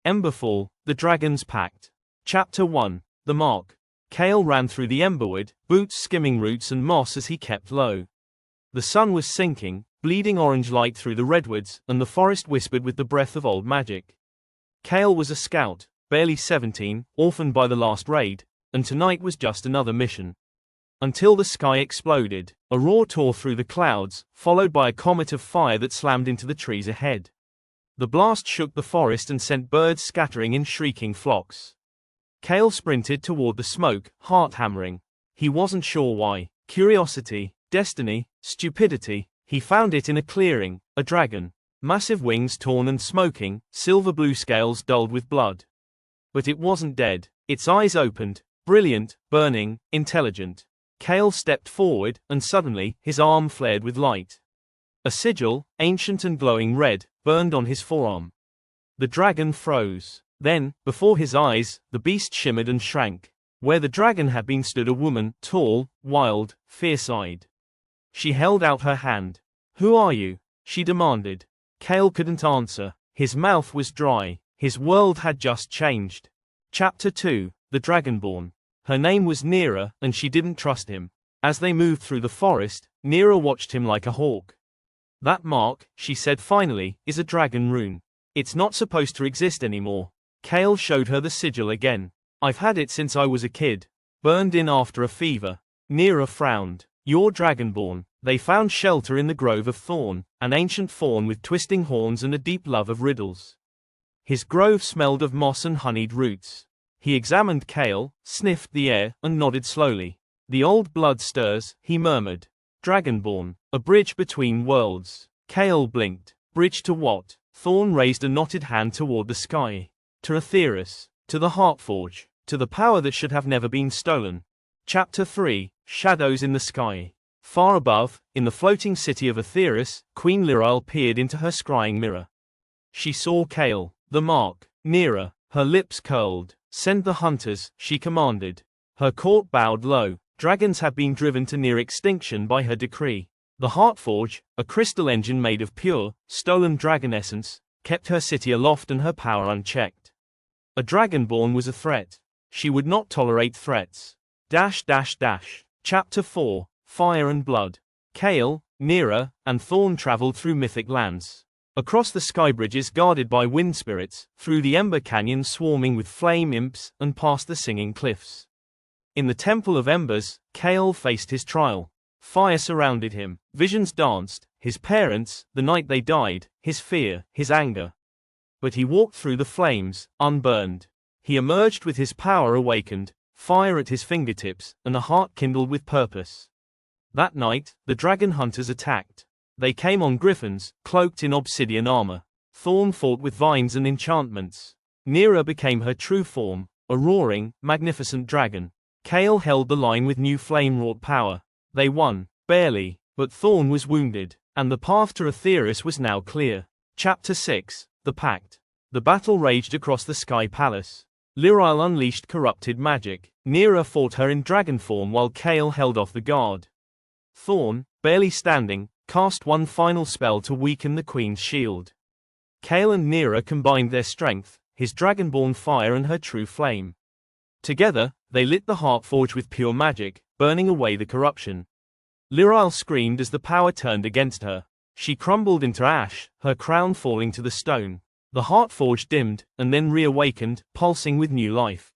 Emberfall, the Dragon's Pact. Chapter 1. The Mark. Kale ran through the emberwood, boots skimming roots and moss as he kept low. The sun was sinking, bleeding orange light through the redwoods, and the forest whispered with the breath of old magic. Kale was a scout, barely 17, orphaned by the last raid, and tonight was just another mission. Until the sky exploded, a roar tore through the clouds, followed by a comet of fire that slammed into the trees ahead. The blast shook the forest and sent birds scattering in shrieking flocks. Kale sprinted toward the smoke, heart hammering. He wasn't sure why. Curiosity, destiny, stupidity. He found it in a clearing, a dragon. Massive wings torn and smoking, silver blue scales dulled with blood. But it wasn't dead. Its eyes opened, brilliant, burning, intelligent. Kale stepped forward, and suddenly, his arm flared with light. A sigil, ancient and glowing red, burned on his forearm. The dragon froze. Then, before his eyes, the beast shimmered and shrank. Where the dragon had been stood a woman, tall, wild, fierce-eyed. She held out her hand. "Who are you?" she demanded. Kale couldn't answer. His mouth was dry. His world had just changed. Chapter 2. The Dragonborn. Her name was Nira, and she didn't trust him. As they moved through the forest, Nira watched him like a hawk. "That mark," she said finally, "is a dragon rune. It's not supposed to exist anymore." Kale showed her the sigil again. "I've had it since I was a kid. Burned in after a fever." Nira frowned. "You're Dragonborn." They found shelter in the Grove of Thorn, an ancient faun with twisting horns and a deep love of riddles. His grove smelled of moss and honeyed roots. He examined Kale, sniffed the air, and nodded slowly. "The old blood stirs," he murmured. "Dragonborn, a bridge between worlds." Kale blinked. "Bridge to what?" Thorn raised a knotted hand toward the sky. "To Aetheris, to the Heartforge, to the power that should have never been stolen." Chapter 3. Shadows in the Sky. Far above, in the floating city of Aetheris, Queen Lyrile peered into her scrying mirror. She saw Kale, the mark, Nira. Her lips curled. "Send the hunters," she commanded. Her court bowed low. Dragons had been driven to near extinction by her decree. The Heartforge, a crystal engine made of pure, stolen dragon essence, kept her city aloft and her power unchecked. A Dragonborn was a threat. She would not tolerate threats. Chapter 4. Fire and Blood. Kale, Nira, and Thorn traveled through mythic lands. Across the sky bridges guarded by wind spirits, through the Ember Canyon swarming with flame imps, and past the singing cliffs. In the Temple of Embers, Kale faced his trial. Fire surrounded him. Visions danced, his parents, the night they died, his fear, his anger. But he walked through the flames, unburned. He emerged with his power awakened, fire at his fingertips, and a heart kindled with purpose. That night, the dragon hunters attacked. They came on griffins, cloaked in obsidian armor. Thorn fought with vines and enchantments. Nira became her true form, a roaring, magnificent dragon. Kale held the line with new flame-wrought power. They won, barely, but Thorn was wounded, and the path to Aetheris was now clear. Chapter 6. The Pact. The battle raged across the Sky Palace. Lyrile unleashed corrupted magic. Nira fought her in dragon form while Kale held off the guard. Thorn, barely standing, cast one final spell to weaken the Queen's shield. Kale and Nira combined their strength, his dragonborn fire and her true flame. Together, they lit the Heartforge with pure magic, burning away the corruption. Lyrile screamed as the power turned against her. She crumbled into ash, her crown falling to the stone. The Heartforge dimmed, and then reawakened, pulsing with new life.